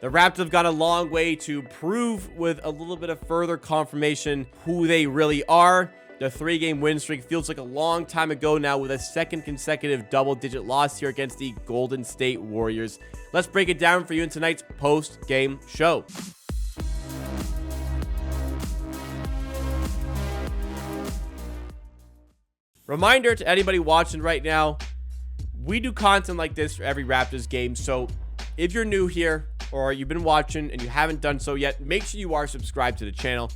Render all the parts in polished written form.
The Raptors have gone a long way to prove with a little bit of further confirmation who they really are. The 3-game win streak feels like a long time ago now, with a second consecutive double-digit loss here against the Golden State Warriors. Let's break it down for you in tonight's post-game show. Reminder to anybody watching right now, we do content like this for every Raptors game, so if you're new here or you've been watching and you haven't done so yet, make sure you are subscribed to the channel.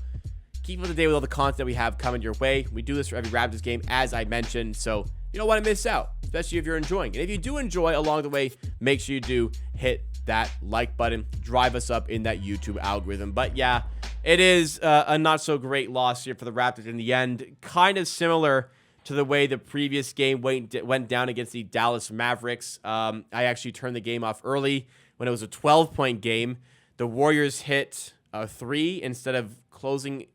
Keep up to date with all the content we have coming your way. We do this for every Raptors game, as I mentioned, so you don't want to miss out, especially if you're enjoying. And if you do enjoy along the way, make sure you do hit that like button, drive us up in that YouTube algorithm. But yeah, it is a not so great loss here for the Raptors in the end. Kind of similar to the way the previous game went down against the Dallas Mavericks. I actually turned the game off early when it was a 12-point game. The Warriors hit a 3 instead of closing.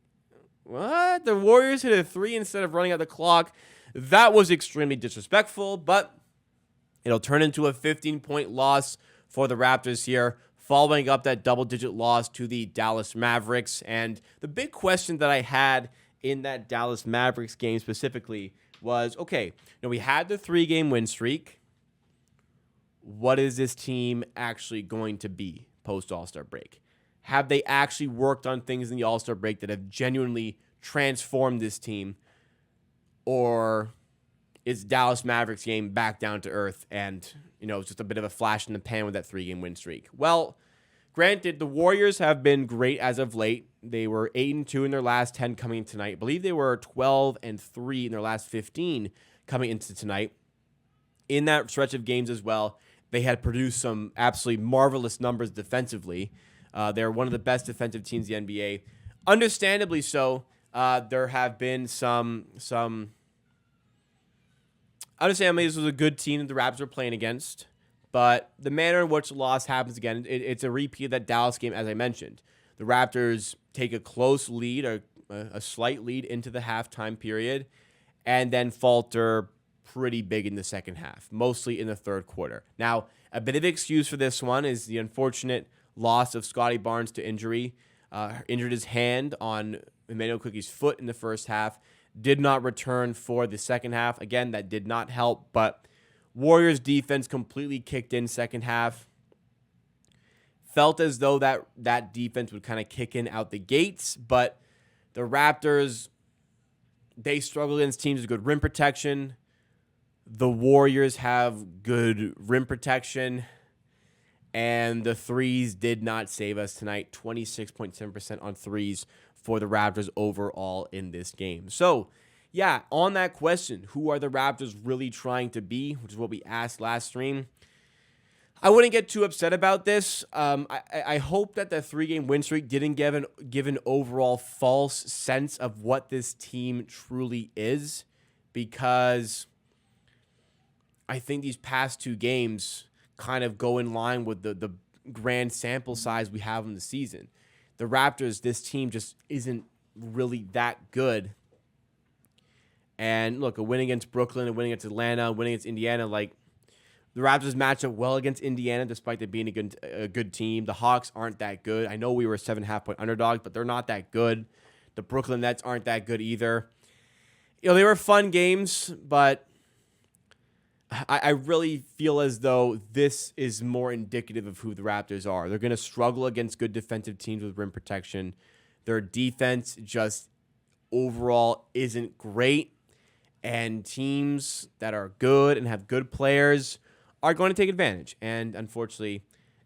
What? The Warriors hit a 3 instead of running out the clock. That was extremely disrespectful, but it'll turn into a 15-point loss for the Raptors here, following up that double-digit loss to the Dallas Mavericks. And the big question that I had in that Dallas Mavericks game specifically was, okay, now we had the 3-game win streak. What is this team actually going to be post-All-Star break? Have they actually worked on things in the All-Star break that have genuinely transformed this team? Or is Dallas Mavericks game back down to earth and, it's just a bit of a flash in the pan with that 3-game win streak? Well, granted, the Warriors have been great as of late. They were 8-2 in their last 10 coming in tonight. I believe they were 12-3 in their last 15 coming into tonight. In that stretch of games as well, they had produced some absolutely marvelous numbers defensively. They're one of the best defensive teams in the NBA. Understandably so. There have been some. Understandably, this was a good team that the Raptors were playing against, but the manner in which the loss happens again, it's a repeat of that Dallas game, as I mentioned. The Raptors take a close lead, or a slight lead into the halftime period, and then falter pretty big in the second half, mostly in the third quarter. Now, a bit of excuse for this one is the unfortunate loss of Scottie Barnes to injury. Injured his hand on Emmanuel Quickly's foot in the first half. Did not return for the second half. Again, that did not help, but Warriors defense completely kicked in second half. Felt as though that defense would kind of kick in out the gates, but the Raptors, they struggle against teams with good rim protection. The Warriors have good rim protection, and the threes did not save us tonight. 26.7% on threes for the Raptors overall in this game. So, yeah, on that question, who are the Raptors really trying to be, which is what we asked last stream, I wouldn't get too upset about this. I hope that the 3-game win streak didn't give an overall false sense of what this team truly is, because I think these past 2 games kind of go in line with the grand sample size we have in the season. The Raptors, this team just isn't really that good. And look, a win against Brooklyn, a win against Atlanta, a win against Indiana, the Raptors match up well against Indiana despite them being a good team. The Hawks aren't that good. I know we were a 7.5-point underdog, but they're not that good. The Brooklyn Nets aren't that good either. They were fun games, but I really feel as though this is more indicative of who the Raptors are. They're going to struggle against good defensive teams with rim protection. Their defense just overall isn't great. And teams that are good and have good players are going to take advantage. And unfortunately,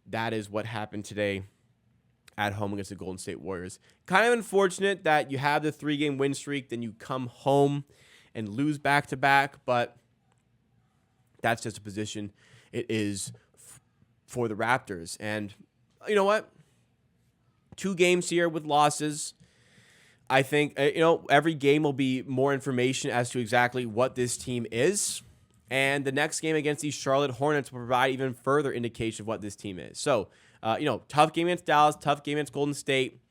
that is what happened today at home against the Golden State Warriors. Kind of unfortunate that you have the 3-game win streak, then you come home and lose back-to-back, but that's just a position it is for the Raptors. And you know what? 2 games here with losses. I think, every game will be more information as to exactly what this team is. And the next game against these Charlotte Hornets will provide even further indication of what this team is. So, tough game against Dallas, tough game against Golden State.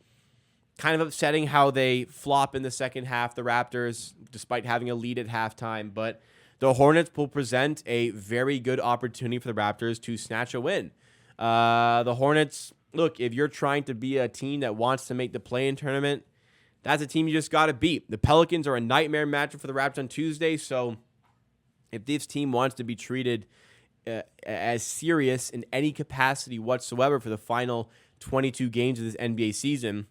Kind of upsetting how they flop in the second half, the Raptors, despite having a lead at halftime. But the Hornets will present a very good opportunity for the Raptors to snatch a win. The Hornets look, if you're trying to be a team that wants to make the play-in tournament, that's a team you just got to beat. The Pelicans are a nightmare matchup for the Raptors on Tuesday, so if this team wants to be treated as serious in any capacity whatsoever for the final 22 games of this NBA season,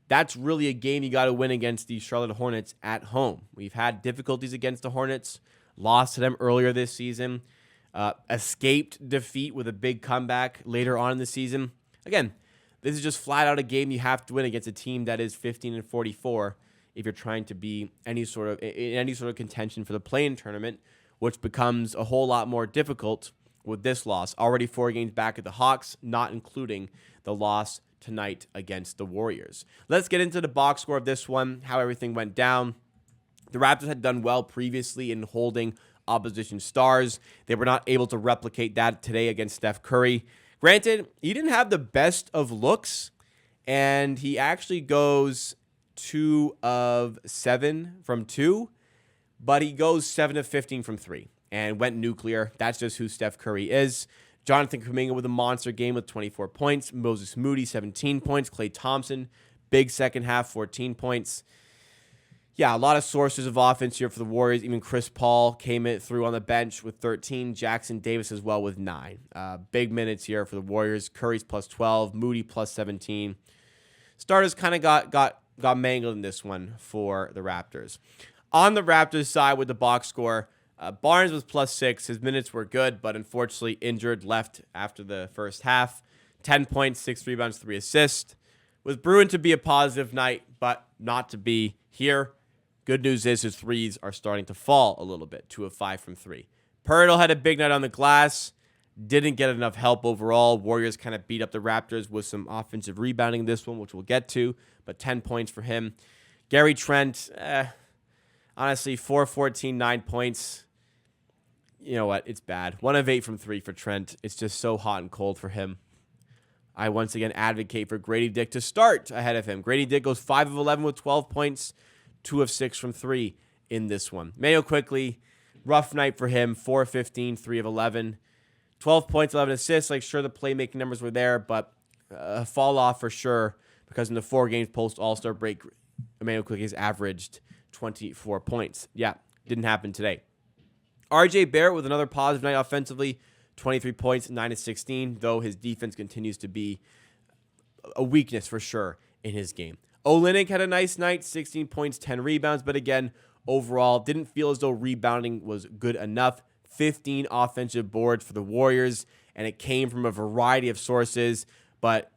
that's really a game you got to win against the Charlotte Hornets at home. We've had difficulties against the Hornets, lost to them earlier this season, escaped defeat with a big comeback later on in the season. Again, this is just flat out a game you have to win against a team that is 15-44 if you're trying to be in any sort of contention for the play-in tournament, which becomes a whole lot more difficult with this loss. Already 4 games back at the Hawks, not including the loss tonight against the Warriors. Let's get into the box score of this one, how everything went down. The Raptors had done well previously in holding opposition stars. They were not able to replicate that today against Steph Curry. Granted, he didn't have the best of looks, and he actually goes 2 of 7 from 2, but he goes 7 of 15 from 3 and went nuclear. That's just who Steph Curry is. Jonathan Kuminga with a monster game with 24 points. Moses Moody, 17 points. Klay Thompson, big second half, 14 points. Yeah, a lot of sources of offense here for the Warriors. Even Chris Paul came through on the bench with 13. Jackson Davis as well with 9. Big minutes here for the Warriors. Curry's plus 12. Moody plus 17. Starters kind of got mangled in this one for the Raptors. On the Raptors side with the box score, Barnes was plus 6. His minutes were good, but unfortunately injured, left after the first half. 10 points, 6 rebounds, 3 assists. Was brewing to be a positive night, but not to be here. Good news is his threes are starting to fall a little bit, 2 of 5 from 3. Pirtle had a big night on the glass. Didn't get enough help overall. Warriors kind of beat up the Raptors with some offensive rebounding in this one, which we'll get to, but 10 points for him. Gary Trent, honestly, 4-14, 9 points. You know what? It's bad. 1 of 8 from 3 for Trent. It's just so hot and cold for him. I once again advocate for Grady Dick to start ahead of him. Grady Dick goes 5 of 11 with 12 points, 2 of 6 from 3 in this one. Mayo quickly, rough night for him, 4 of 15, 3 of 11. 12 points, 11 assists. Like, sure, the playmaking numbers were there, but a fall off for sure because in the 4 games post All-Star break, Mayo quickly has averaged 24 points. Yeah, didn't happen today. RJ Barrett with another positive night offensively, 23 points, 9 of 16, though his defense continues to be a weakness for sure in his game. Olynyk had a nice night, 16 points, 10 rebounds, but again, overall, didn't feel as though rebounding was good enough. 15 offensive boards for the Warriors, and it came from a variety of sources, but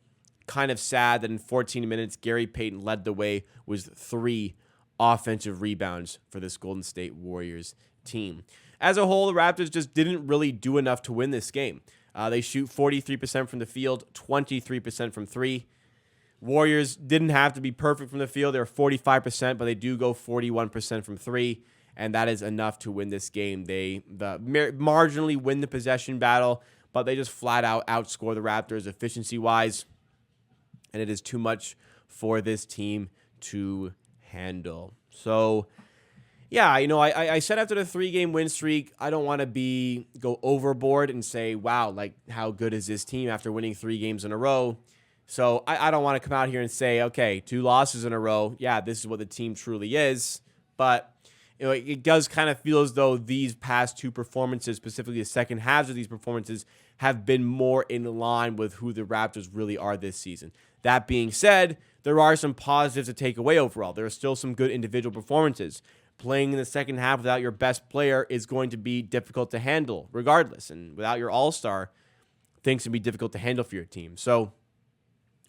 kind of sad that in 14 minutes, Gary Payton led the way with 3 offensive rebounds for this Golden State Warriors team. As a whole, the Raptors just didn't really do enough to win this game. They shoot 43% from the field, 23% from 3. Warriors didn't have to be perfect from the field. They're 45%, but they do go 41% from 3, and that is enough to win this game. They marginally win the possession battle, but they just flat out outscore the Raptors efficiency-wise, and it is too much for this team to handle. So, yeah, I said after the 3-game win streak, I don't want to go overboard and say, wow, like, how good is this team after winning 3 games in a row? So I don't want to come out here and say, okay, 2 losses in a row. Yeah, this is what the team truly is. But it does kind of feel as though these past 2 performances, specifically the second halves of these performances, have been more in line with who the Raptors really are this season. That being said, there are some positives to take away overall. There are still some good individual performances. Playing in the second half without your best player is going to be difficult to handle regardless. And without your all-star, things can be difficult to handle for your team. So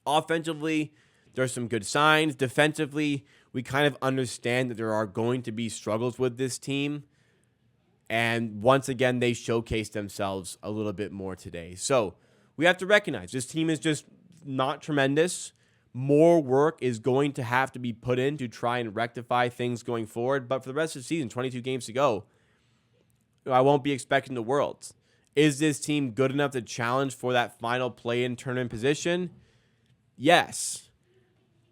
offensively, there's some good signs. Defensively, we kind of understand that there are going to be struggles with this team. And once again, they showcased themselves a little bit more today. So we have to recognize this team is just not tremendous. More work is going to have to be put in to try and rectify things going forward. But for the rest of the season, 22 games to go, I won't be expecting the world. Is this team good enough to challenge for that final play-in tournament position? Yes.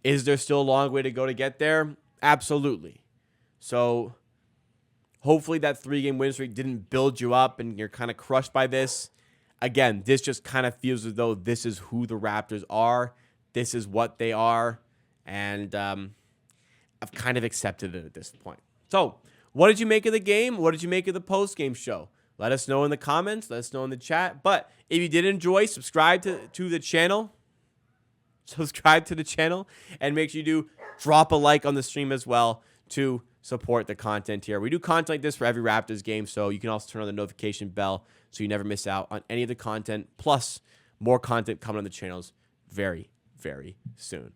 Is there still a long way to go to get there? Absolutely. So hopefully that 3-game win streak didn't build you up and you're kind of crushed by this. again, this just kind of feels as though this is who the Raptors are. This is what they are. And I've kind of accepted it at this point. So, what did you make of the game? What did you make of the post-game show? Let us know in the comments. Let us know in the chat. But if you did enjoy, subscribe to the channel. Subscribe to the channel. And make sure you do drop a like on the stream as well to support the content here. We do content like this for every Raptors game, so you can also turn on the notification bell so you never miss out on any of the content. Plus, more content coming on the channels very, very soon.